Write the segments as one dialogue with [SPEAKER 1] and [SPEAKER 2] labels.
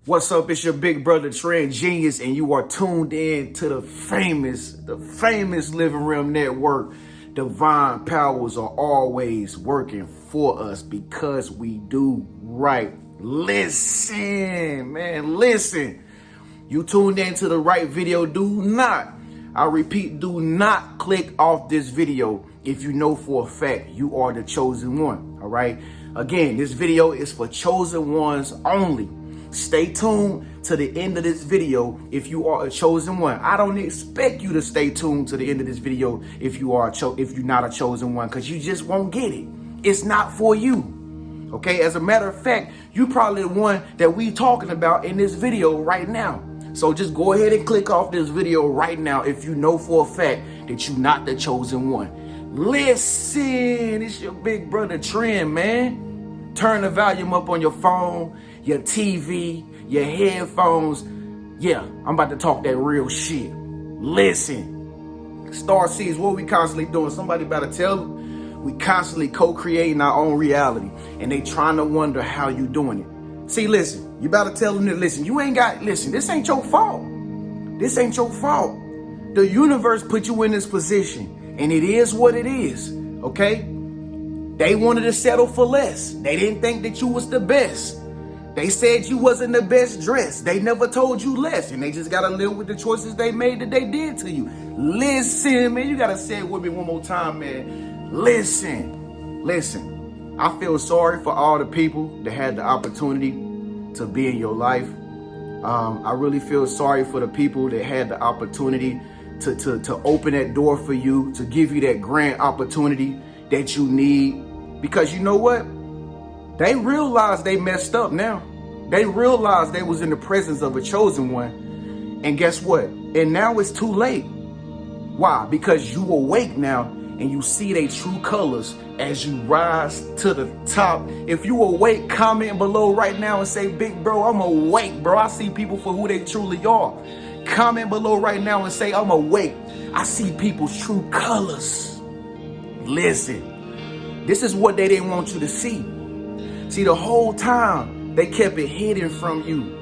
[SPEAKER 1] What's up? It's your big brother Tren Genius, and you are tuned in to the famous Living Room Network. Divine powers are always working for us because we do right. Listen, man, listen. You tuned into the right video. I repeat, do not click off this video if you know for a fact you are the chosen one, all right? Again, this video is for chosen ones only. Stay tuned to the end of this video if you are a chosen one. I don't expect you to stay tuned to the end of this video if you're not a chosen one, because you just won't get it. It's not for you. Okay, as a matter of fact, you probably the one that we talking about in this video right now. So just go ahead and click off this video right now if you know for a fact that you're not the chosen one. Listen, it's your big brother Tren, man. Turn the volume up on your phone, your TV, your headphones. Yeah, I'm about to talk that real shit. Listen, Star Seeds, what we constantly doing? Somebody better tell them. We constantly co-creating our own reality, and they trying to wonder how you doing it. See, listen, you better tell them that, listen, listen, this ain't your fault. This ain't your fault. The universe put you in this position, and it is what it is, okay? They wanted to settle for less. They didn't think that you was the best. They said you wasn't the best dressed. They never told you less, and they just got to live with the choices they made that they did to you. Listen, man, you got to say it with me one more time, man. Listen. I feel sorry for all the people that had the opportunity to be in your life. I really feel sorry for the people that had the opportunity to open that door for you, to give you that grand opportunity that you need. Because you know what? They realized they messed up now. They realized they was in the presence of a chosen one. And guess what? And now it's too late. Why? Because you awake now and you see their true colors as you rise to the top. If you awake, comment below right now and say, big bro, I'm awake, bro. I see people for who they truly are. Comment below right now and say, I'm awake. I see people's true colors. Listen, this is what they didn't want you to see. See, the whole time they kept it hidden from you.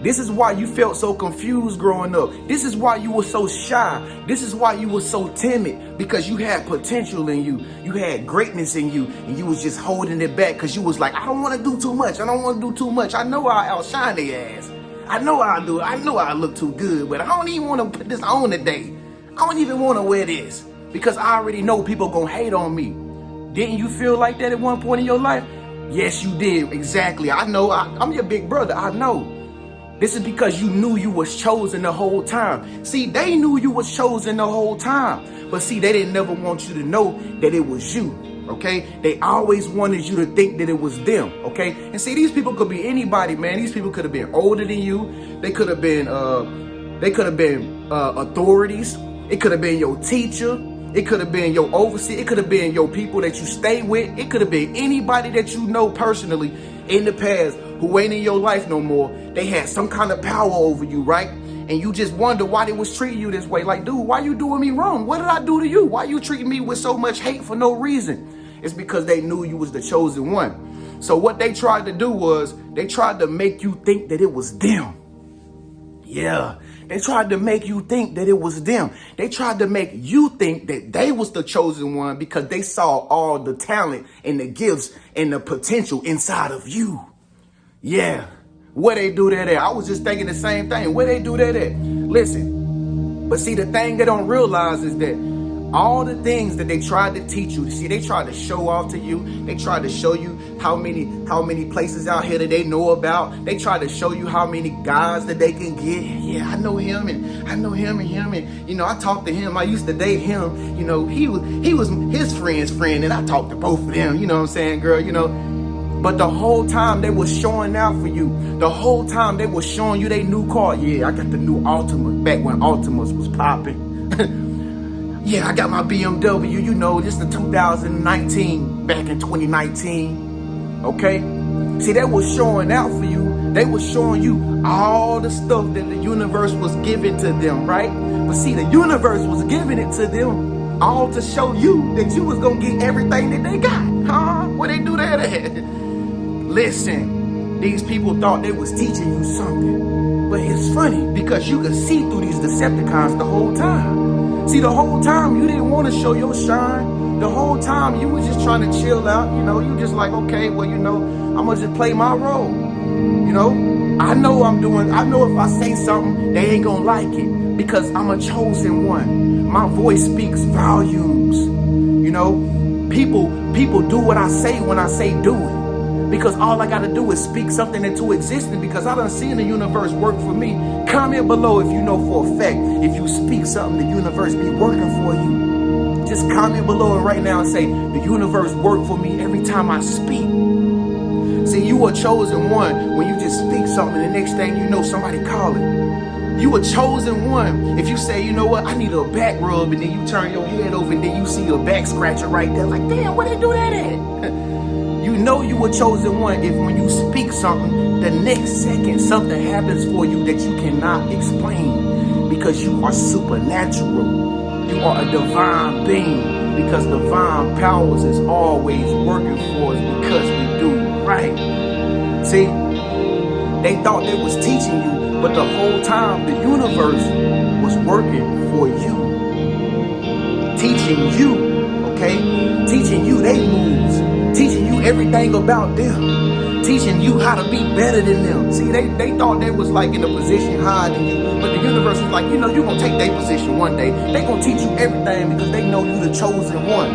[SPEAKER 1] This is why you felt so confused growing up. This is why you were so shy. This is why you were so timid, because you had potential in you. You had greatness in you, and you was just holding it back because you was like, I don't want to do too much. I don't want to do too much. I know I outshine their ass. I know I do. I know I look too good, but I don't even want to put this on today. I don't even want to wear this because I already know people going to hate on me. Didn't you feel like that at one point in your life? Yes, you did. Exactly. I know. I'm your big brother. I know. This is because you knew you was chosen the whole time. See, they knew you was chosen the whole time. But see, they didn't never want you to know that it was you. Okay? They always wanted you to think that it was them. Okay? And see, these people could be anybody, man. These people could have been older than you. They could have been authorities. It could have been your teacher. It could have been your overseer. It could have been your people that you stay with. It could have been anybody that you know personally in the past who ain't in your life no more. They had some kind of power over you, right? And you just wonder why they was treating you this way. Like, dude, why you doing me wrong? What did I do to you? Why you treating me with so much hate for no reason? It's because they knew you was the chosen one. So what they tried to do was they tried to make you think that it was them. Yeah. They tried to make you think that it was them. They tried to make you think that they was the chosen one because they saw all the talent and the gifts and the potential inside of you. Yeah. Where they do that at? I was just thinking the same thing. Where they do that at? Listen. But see, the thing they don't realize is that all the things that they tried to teach you, see, they tried to show off to you. They tried to show you how many places out here that they know about. They tried to show you how many guys that they can get. Yeah, I know him and I know him and him. And, you know, I talked to him. I used to date him. You know, he was his friend's friend, and I talked to both of them. You know what I'm saying, girl? You know, but the whole time they was showing out for you. The whole time they was showing you their new car. Yeah, I got the new Altima back when Altimas was popping. Yeah, I got my BMW, you know, this is 2019, back in 2019, okay? See, they was showing out for you. They was showing you all the stuff that the universe was giving to them, right? But see, the universe was giving it to them all to show you that you was going to get everything that they got. Huh? Where they do that at? Listen, These people thought they was teaching you something. But it's funny because you could see through these Decepticons the whole time. See, the whole time you didn't want to show your shine. The whole time you was just trying to chill out. You know, you just like, okay, well, you know, I'm going to just play my role. You know, I know if I say something, they ain't going to like it because I'm a chosen one. My voice speaks volumes. You know, people do what I say when I say do it. Because all I got to do is speak something into existence because I done seen the universe work for me. Comment below if you know for a fact, if you speak something, the universe be working for you. Just comment below and right now and say, the universe worked for me every time I speak. See, you a chosen one when you just speak something, the next thing you know, somebody calling. You a chosen one if you say, you know what, I need a back rub, and then you turn your head over and then you see a back scratcher right there. Like, damn, where they do that at? You know you a chosen one if when you speak something, the next second something happens for you that you cannot explain because you are supernatural. You are a divine being because divine powers is always working for us because we do right. See, they thought they was teaching you, but the whole time the universe was working for you. Teaching you, okay? Teaching you they moves. Teaching you everything about them. Teaching you how to be better than them. See, they thought they was like in a position higher than you. But the universe was like, you know, you're going to take their position one day. They going to teach you everything because they know you the chosen one.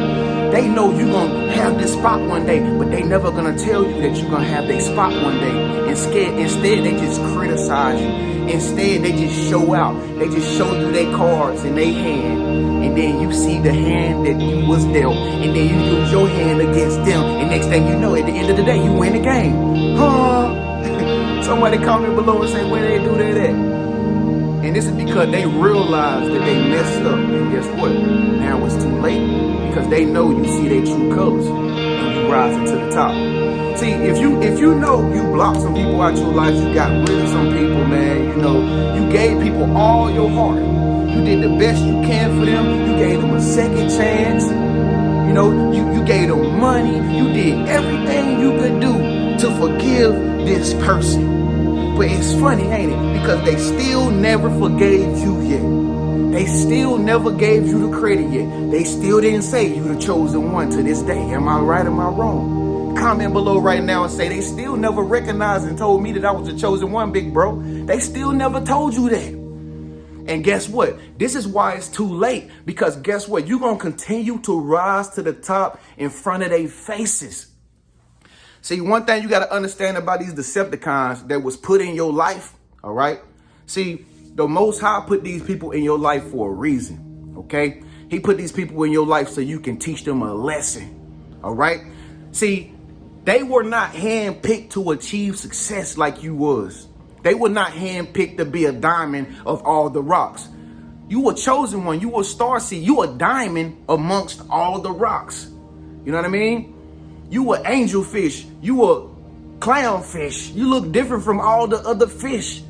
[SPEAKER 1] They know you're going to have this spot one day. But they never going to tell you that you're going to have their spot one day. Instead, they just criticize you. Instead, they just show out. They just show you their cards in their hand. And then you see the hand that you was dealt. And then you use your hand against them. And next thing you know, at the end of the day, you win the game. Huh? Somebody comment below and say, where they do that at? And this is because they realized that they messed up. And guess what? Now it's too late. Because they know you see their true colors. And you rising to the top. See, if you know you blocked some people out your life, you got rid of some people, man, you know, you gave people all your heart. You did the best you can for them. You gave them a second chance. You know, you gave them money. You did everything you could do to forgive this person. But it's funny, ain't it? Because they still never forgave you yet. They still never gave you the credit yet. They still didn't say you the chosen one to this day. Am I right or am I wrong? Comment below right now and say they still never recognized and told me that I was the chosen one, big bro. They still never told you that. And guess what? This is why it's too late. Because guess what? You're going to continue to rise to the top in front of their faces. See, one thing you got to understand about these Decepticons that was put in your life, all right? See, the Most High put these people in your life for a reason, okay? He put these people in your life so you can teach them a lesson, all right? See, they were not handpicked to achieve success like you was. They were not handpicked to be a diamond of all the rocks. You were chosen one. You were star seed. You were a diamond amongst all the rocks. You know what I mean? You were angelfish. You were clownfish. You look different from all the other fish.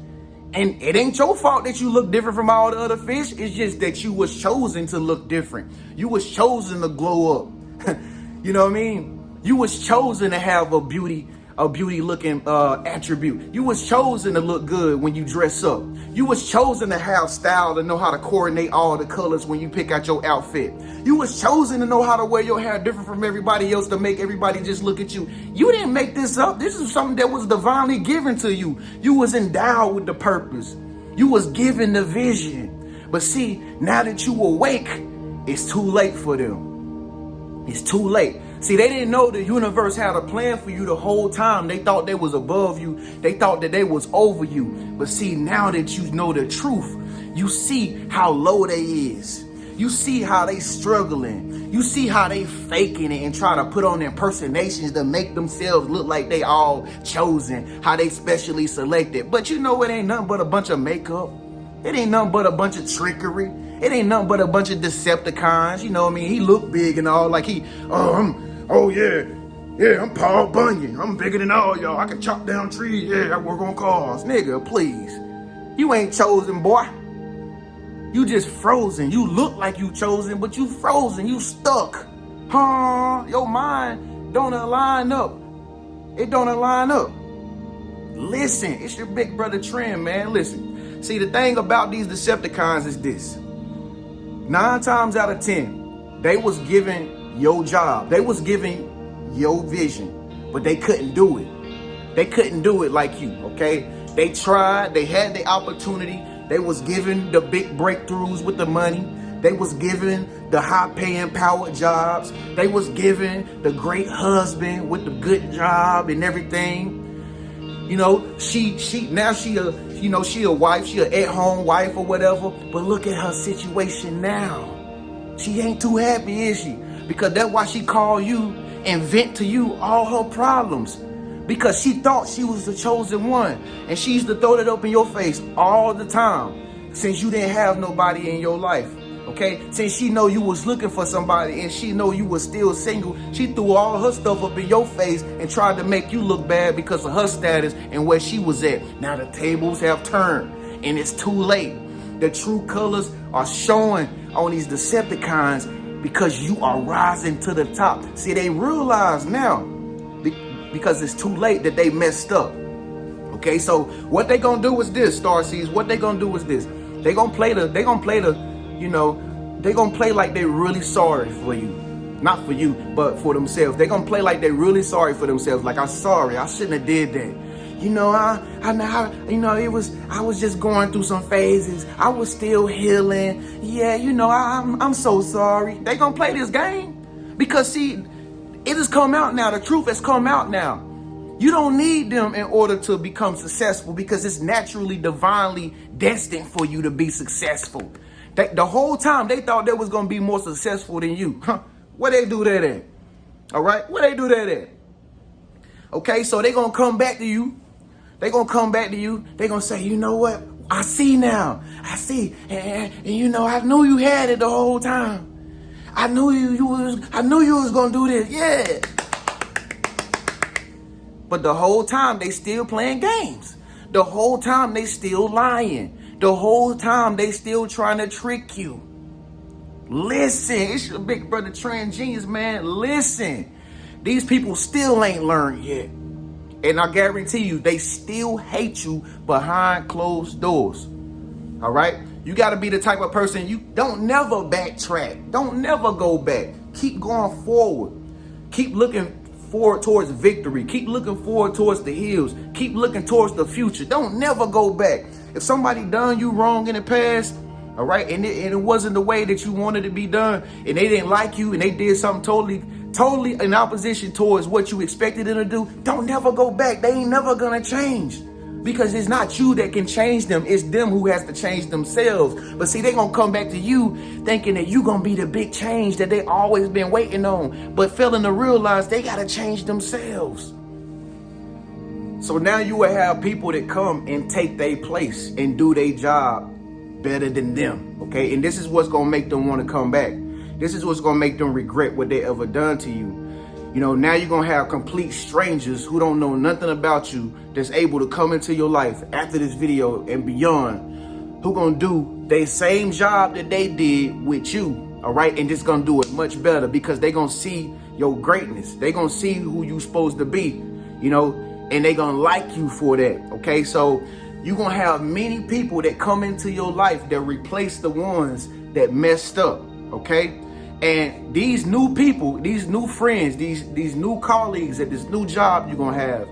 [SPEAKER 1] And it ain't your fault that you look different from all the other fish. It's just that you was chosen to look different. You was chosen to glow up. You know what I mean? You was chosen to have a beauty looking attribute. You was chosen to look good when you dress up. You was chosen to have style, to know how to coordinate all the colors when you pick out your outfit. You was chosen to know how to wear your hair different from everybody else to make everybody just look at you. You didn't make this up. This is something that was divinely given to you. You was endowed with the purpose. You was given the vision. But see, now that you awake, it's too late for them. It's too late. See, they didn't know the universe had a plan for you the whole time. They thought they was above you. They thought that they was over you. But see, now that you know the truth, you see how low they is. You see how they struggling. You see how they faking it and trying to put on impersonations to make themselves look like they all chosen, how they specially selected. But you know, it ain't nothing but a bunch of makeup. It ain't nothing but a bunch of trickery. It ain't nothing but a bunch of Decepticons. You know what I mean? He look big and all, like I'm Paul Bunyan. I'm bigger than all y'all. I can chop down trees. Yeah, I work on cars. Nigga, please. You ain't chosen, boy. You just frozen. You look like you chosen, but you frozen. You stuck. Huh? Your mind don't align up. It don't align up. Listen, it's your big brother Tren, man. Listen. See, the thing about these Decepticons is this. 9 times out of 10, they was given your job. They was given your vision, but they couldn't do it. They couldn't do it like you, okay? They tried. They had the opportunity. They was given the big breakthroughs with the money. They was given the high-paying power jobs. They was given the great husband with the good job and everything. You know, she a wife, she a at-home wife or whatever. But look at her situation now. She ain't too happy, is she? Because that's why she called you and vent to you all her problems. Because she thought she was the chosen one. And she used to throw that up in your face all the time. Since you didn't have nobody in your life. Okay? Since she know you was looking for somebody and she know you was still single, she threw all her stuff up in your face and tried to make you look bad because of her status and where she was at. Now the tables have turned and it's too late. The true colors are showing on these Decepticons because you are rising to the top. See, they realize now because it's too late that they messed up. Okay, so what they gonna do is this, Starseeds. What they gonna do is this. They gonna play like they really sorry for you. Not for you, but for themselves. They gonna play like they really sorry for themselves. Like, I'm sorry, I shouldn't have did that. You know, I was just going through some phases. I was still healing. Yeah, you know, I'm so sorry. They gonna play this game because see, it has come out now. The truth has come out now. You don't need them in order to become successful because it's naturally, divinely destined for you to be successful. The whole time they thought they was going to be more successful than you. Huh? Where they do that at? All right? Where they do that at? Okay, so they going to come back to you. They going to come back to you. They going to say, you know what? I see now. I see. And you know, I knew you had it the whole time. I knew you was going to do this. Yeah. But the whole time they still playing games. The whole time they still lying. The whole time they still trying to trick you. Listen, it's your big brother Tren Genius, man. Listen, these people still ain't learned yet. And I guarantee you, they still hate you behind closed doors. All right? You got to be the type of person, you don't never backtrack. Don't never go back. Keep going forward. Keep looking forward towards victory. Keep looking forward towards the hills. Keep looking towards the future. Don't never go back. If somebody done you wrong in the past, all right, and it wasn't the way that you wanted to be done, and they didn't like you, and they did something totally in opposition towards what you expected them to do, don't never go back. They ain't never gonna change. Because it's not you that can change them. It's them who has to change themselves. But see, they gonna come back to you thinking that you gonna be the big change that they always been waiting on, but failing to realize they gotta change themselves. So now you will have people that come and take their place and do their job better than them, okay? And this is what's gonna make them want to come back. This is what's gonna make them regret what they ever done to you. You know, now you're gonna have complete strangers who don't know nothing about you that's able to come into your life after this video and beyond, who gonna do their same job that they did with you, all right? And just gonna do it much better because they gonna see your greatness. They gonna see who you supposed to be, you know, and they gonna like you for that, okay? So you're gonna have many people that come into your life that replace the ones that messed up, okay? And these new people, these new friends, these new colleagues at this new job you're gonna have,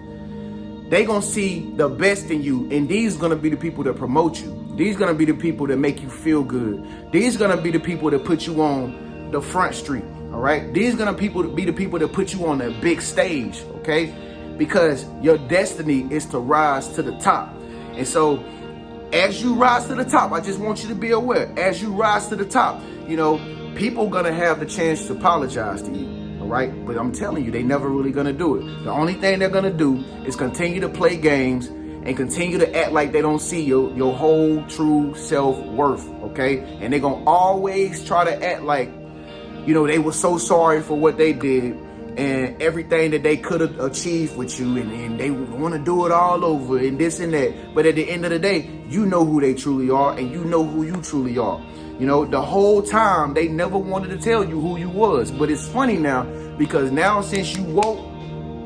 [SPEAKER 1] they gonna see the best in you, and these gonna be the people that promote you. These gonna be the people that make you feel good. These gonna be the people that put you on the front street, all right? These gonna be the people that put you on the big stage, okay? Because your destiny is to rise to the top. And so as you rise to the top, I just want you to be aware, as you rise to the top, you know, people gonna have the chance to apologize to you, all right? But I'm telling you, they never really gonna do it. The only thing they're gonna do is continue to play games and continue to act like they don't see your whole true self-worth, okay? And they're gonna always try to act like, you know, they were so sorry for what they did and everything that they could have achieved with you, and they want to do it all over and this and that. But at the end of the day, you know who they truly are, and you know who you truly are. You know, the whole time they never wanted to tell you who you was. But it's funny now, because now since you woke,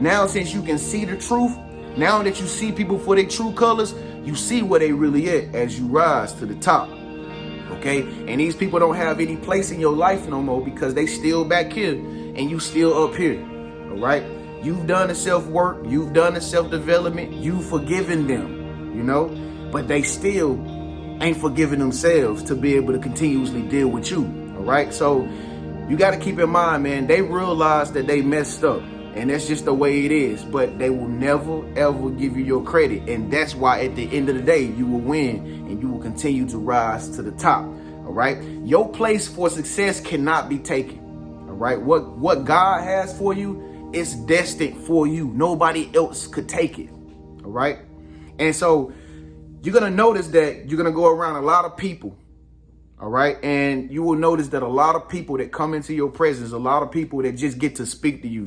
[SPEAKER 1] now since you can see the truth, Now that you see people for their true colors, you see where they really at as you rise to the top. Okay? And these people don't have any place in your life no more because they still back here and you still up here. All right? You've done the self-work. You've done the self-development. You've forgiven them, you know? But they still ain't forgiving themselves to be able to continuously deal with you. All right? So you got to keep in mind, man, they realize that they messed up. And that's just the way it is. But they will never, ever give you your credit. And that's why at the end of the day, you will win and you will continue to rise to the top. All right? Your place for success cannot be taken. All right? What God has for you is destined for you. Nobody else could take it. All right? And so you're going to notice that you're going to go around a lot of people. All right? And you will notice that a lot of people that come into your presence, a lot of people that just get to speak to you,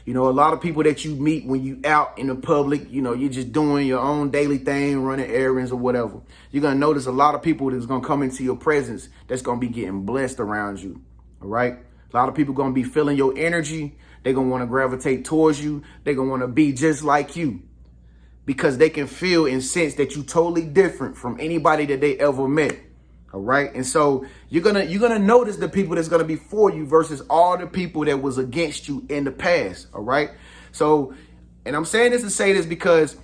[SPEAKER 1] you know, a lot of people that you meet when you out in the public, you know, you're just doing your own daily thing, running errands or whatever. You're going to notice a lot of people that's going to come into your presence that's going to be getting blessed around you. All right? A lot of people going to be feeling your energy. They're going to want to gravitate towards you. They're going to want to be just like you because they can feel and sense that you're totally different from anybody that they ever met. All right. And so you're gonna notice the people that's gonna be for you versus all the people that was against you in the past. All right. So, and I'm saying this to say this because,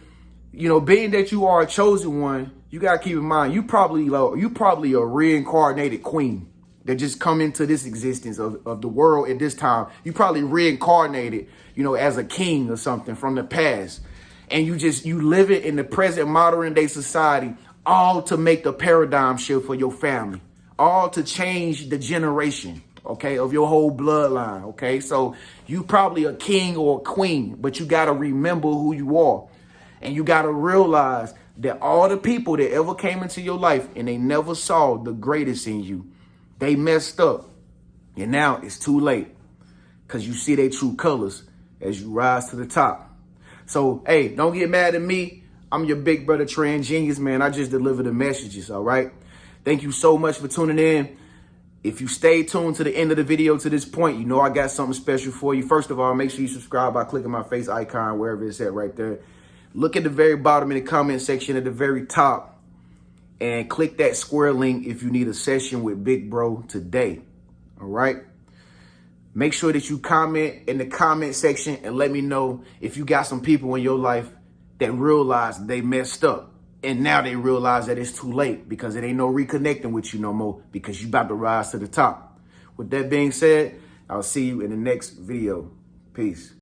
[SPEAKER 1] you know, being that you are a chosen one, you gotta keep in mind you probably a reincarnated queen that just come into this existence of the world at this time. You probably reincarnated, you know, as a king or something from the past, and you live it in the present modern day society. All to make the paradigm shift for your family, all to change the generation, okay, of your whole bloodline, okay? So you probably a king or a queen, but you got to remember who you are. And you got to realize that all the people that ever came into your life and they never saw the greatest in you, they messed up. And now it's too late because you see their true colors as you rise to the top. So, hey, don't get mad at me. I'm your big brother, Tren Genius, man. I just deliver the messages, all right? Thank you so much for tuning in. If you stay tuned to the end of the video to this point, you know I got something special for you. First of all, make sure you subscribe by clicking my face icon, wherever it's at right there. Look at the very bottom in the comment section at the very top and click that square link if you need a session with Big Bro today, all right? Make sure that you comment in the comment section and let me know if you got some people in your life that realize they messed up. And now they realize that it's too late because it ain't no reconnecting with you no more because you about to rise to the top. With that being said, I'll see you in the next video. Peace.